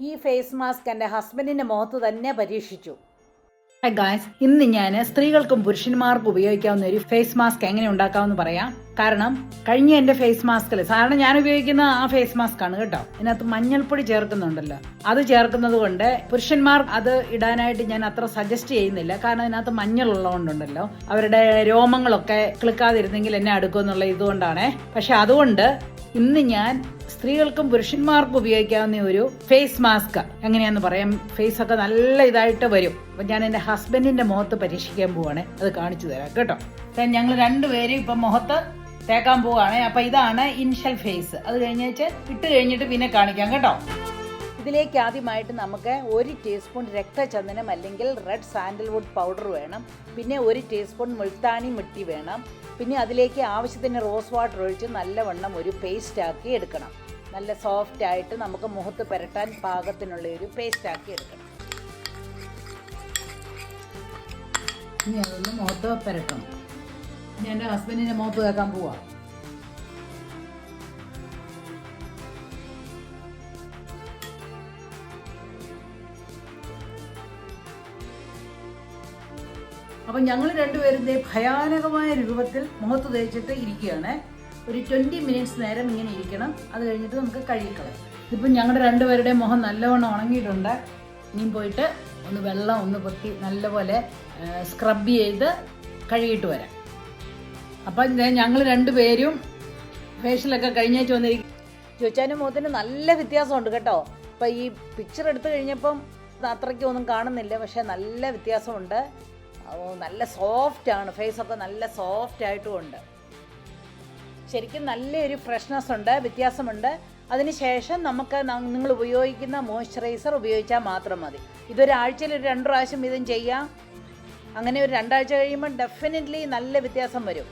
ഈ face mask എൻ്റെ ഹസ്ബൻഡിൻ്റെ മുഖത്ത് തന്നെ പരീക്ഷിച്ചു. ഹായ് ഗായ്സ്, ഇന്ന് ഞാൻ സ്ത്രീകൾക്കും പുരുഷന്മാർക്കും ഉപയോഗിക്കാവുന്ന ഒരു ഫേസ് മാസ്ക് എങ്ങനെ ഉണ്ടാക്കാമെന്ന് പറയാം. കാരണം കഴിഞ്ഞ എൻ്റെ ഫേസ് മാസ്കിൽ സാധാരണ ഞാൻ ഉപയോഗിക്കുന്ന ആ ഫേസ് മാസ്ക് ആണ് കേട്ടോ. ഇതിനകത്ത് മഞ്ഞൾപ്പൊടി ചേർക്കുന്നുണ്ടല്ലോ, അത് ചേർക്കുന്നത് കൊണ്ട് പുരുഷന്മാർ അത് ഇടാനായിട്ട് ഞാൻ അത്ര സജസ്റ്റ് ചെയ്യുന്നില്ല. കാരണം അതിനകത്ത് മഞ്ഞൾ ഉള്ളതുകൊണ്ടുണ്ടല്ലോ, അവരുടെ രോമങ്ങളൊക്കെ കിളുക്കാതിരുന്നെങ്കിൽ എന്നെ അടുക്കുമെന്നുള്ള ഇതുകൊണ്ടാണേ. പക്ഷെ അതുകൊണ്ട് ഇന്ന് ഞാൻ സ്ത്രീകൾക്കും പുരുഷന്മാർക്കും ഉപയോഗിക്കാവുന്ന ഒരു ഫേസ് മാസ്ക് എങ്ങനെയാന്ന് പറയാം. ഫേസ് ഒക്കെ നല്ല ഇതായിട്ട് വരും. അപ്പൊ ഞാൻ എൻ്റെ ഹസ്ബൻഡിന്റെ മുഖത്ത് പരീക്ഷിക്കാൻ പോവാണ്, അത് കാണിച്ചു തരാം കേട്ടോ. ഞങ്ങൾ രണ്ടുപേരും ഇപ്പൊ മുഖത്ത് തേക്കാൻ പോവാണ്. അപ്പൊ ഇതാണ് ഇനിഷ്യൽ ഫേസ്. അത് കഴിഞ്ഞിട്ട് ഇട്ട് കഴിഞ്ഞിട്ട് പിന്നെ കാണിക്കാം കേട്ടോ. ഇതിലേക്ക് ആദ്യമായിട്ട് നമുക്ക് 1 ടീസ്പൂൺ രക്തചന്ദനം അല്ലെങ്കിൽ റെഡ് സാൻഡൽവുഡ് പൗഡർ വേണം. പിന്നെ 1 ടീസ്പൂൺ മുൾത്താനി മിട്ടി വേണം. പിന്നെ അതിലേക്ക് ആവശ്യത്തിന് റോസ് വാട്ടർ ഒഴിച്ച് നല്ലവണ്ണം ഒരു പേസ്റ്റ് ആക്കി എടുക്കണം. നല്ല സോഫ്റ്റ് ആയിട്ട് നമുക്ക് മുഖത്ത് പുരട്ടാൻ പാകത്തിനുള്ള ഒരു പേസ്റ്റ് ആക്കി എടുക്കണം. ഇനി അതൊന്ന് മുഖത്ത് പുരട്ടണം. ഞാൻ എൻ്റെ ഹസ്ബൻഡിൻ്റെ മുഖത്ത് തേക്കാൻ പോവാം. അപ്പം ഞങ്ങൾ രണ്ടുപേരും ഭയാനകമായ രൂപത്തിൽ മുഖത്ത് തേച്ചിട്ട് ഇരിക്കുകയാണ്. ഒരു 20 മിനിറ്റ്സ് നേരം ഇങ്ങനെ ഇരിക്കണം. അത് കഴിഞ്ഞിട്ട് നമുക്ക് കഴുകിക്കളയാം. ഇതിപ്പം ഞങ്ങളുടെ രണ്ടുപേരുടെയും മുഖം നല്ലവണ്ണം ഉണങ്ങിയിട്ടുണ്ട്. ഇനിയും പോയിട്ട് ഒന്ന് വെള്ളം ഒന്ന് പൊത്തി നല്ലപോലെ സ്ക്രബ് ചെയ്ത് കഴുകിയിട്ട് വരാം. അപ്പം ഞങ്ങൾ രണ്ടുപേരും ഫേഷ്യലൊക്കെ കഴിഞ്ഞേച്ച് വന്നിരിക്കും. ചോദിച്ചാലും മുഖത്തിന് നല്ല വ്യത്യാസമുണ്ട് കേട്ടോ. അപ്പം ഈ പിക്ചർ എടുത്തു കഴിഞ്ഞപ്പം അത്രയ്ക്കൊന്നും കാണുന്നില്ല, പക്ഷെ നല്ല വ്യത്യാസമുണ്ട്. നല്ല സോഫ്റ്റാണ്, ഫേസൊക്കെ നല്ല സോഫ്റ്റ് ആയിട്ടും ഉണ്ട്. ശരിക്കും നല്ലൊരു ഫ്രഷ്നെസ് ഉണ്ട്, വ്യത്യാസമുണ്ട്. അതിനുശേഷം നമുക്ക് നിങ്ങൾ ഉപയോഗിക്കുന്ന മോയ്സ്ചറൈസർ ഉപയോഗിച്ചാൽ മാത്രം മതി. ഇതൊരാഴ്ചയിൽ ഒരു 2 പ്രാവശ്യം ഇതും ചെയ്യാം. അങ്ങനെ ഒരു 2 ആഴ്ച കഴിയുമ്പോൾ ഡെഫിനറ്റ്ലി നല്ല വ്യത്യാസം വരും.